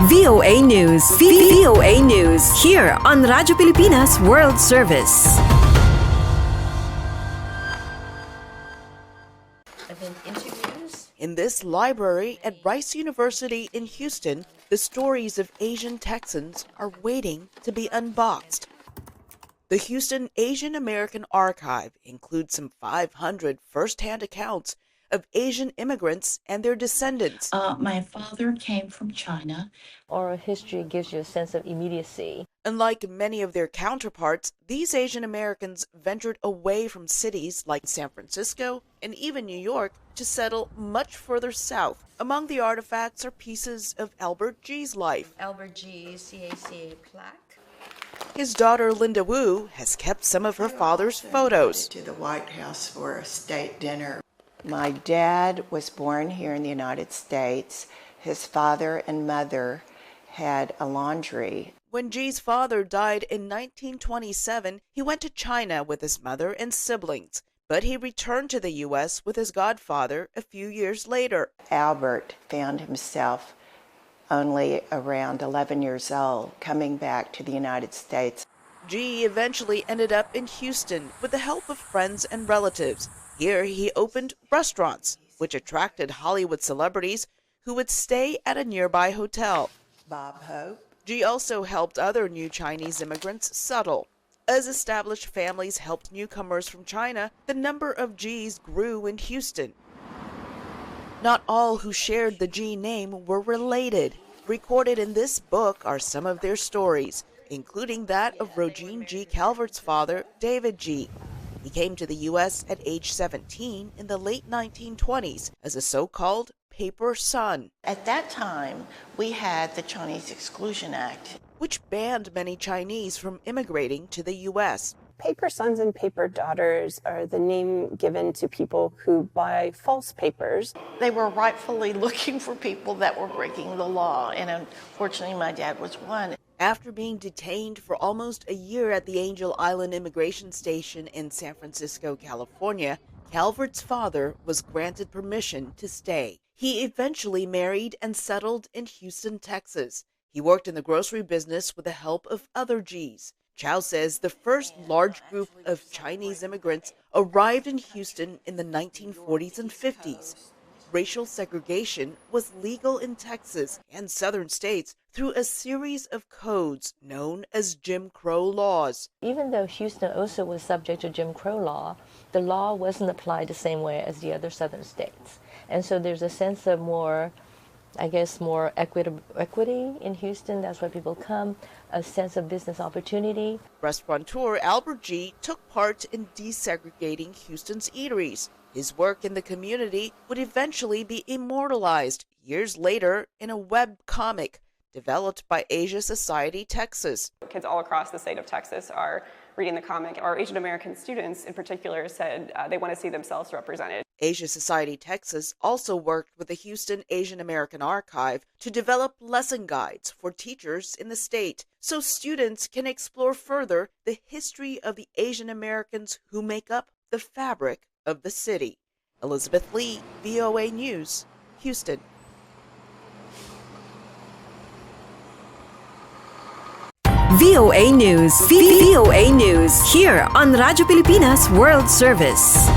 VOA News. VOA News. Here on Radyo Pilipinas World Service. In this library at Rice University in Houston, the stories of Asian Texans are waiting to be unboxed. The Houston Asian American Archive includes some 500 first-hand accounts of Asian immigrants and their descendants. My father came from China. Oral history gives you a sense of immediacy. Unlike many of their counterparts, these Asian Americans ventured away from cities like San Francisco and even New York to settle much further south. Among the artifacts are pieces of Albert G's life. Albert G. CACA plaque. His daughter, Linda Wu, has kept some of her father's photos. To the White House for a state dinner. My dad was born here in the United States. His father and mother had a laundry. When G's father died in 1927, he went to China with his mother and siblings, but he returned to the U.S. with his godfather a few years later. Albert found himself only around 11 years old, coming back to the United States. G eventually ended up in Houston with the help of friends and relatives. Here he opened restaurants, which attracted Hollywood celebrities who would stay at a nearby hotel. Bob Hope. G also helped other new Chinese immigrants settle. As established families helped newcomers from China, the number of G's grew in Houston. Not all who shared the G name were related. Recorded in this book are some of their stories, including that of Rogine G. Calvert's father, David G. He came to the U.S. at age 17 in the late 1920s as a so-called paper son. At that time, we had the Chinese Exclusion Act, which banned many Chinese from immigrating to the U.S. Paper sons and paper daughters are the name given to people who buy false papers. They were rightfully looking for people that were breaking the law, and unfortunately my dad was one. After being detained for almost a year at the Angel Island Immigration Station in San Francisco, California, Calvert's father was granted permission to stay. He eventually married and settled in Houston, Texas. He worked in the grocery business with the help of other G's. Chow says the first large group of Chinese immigrants arrived in Houston in the 1940s and 50s. Racial segregation was legal in Texas and southern states through a series of codes known as Jim Crow laws. Even though Houston also was subject to Jim Crow law, the law wasn't applied the same way as the other southern states. And so there's a sense of more equity in Houston. That's why people come, a sense of business opportunity. Restaurateur Albert G. took part in desegregating Houston's eateries. His work in the community would eventually be immortalized years later in a web comic developed by Asia Society Texas. Kids all across the state of Texas are reading the comic. Our Asian American students in particular said they want to see themselves represented. Asia Society Texas also worked with the Houston Asian American Archive to develop lesson guides for teachers in the state so students can explore further the history of the Asian Americans who make up the fabric of the city. Elizabeth Lee, VOA News, Houston. VOA News. VOA News. Here on Radyo Pilipinas World Service.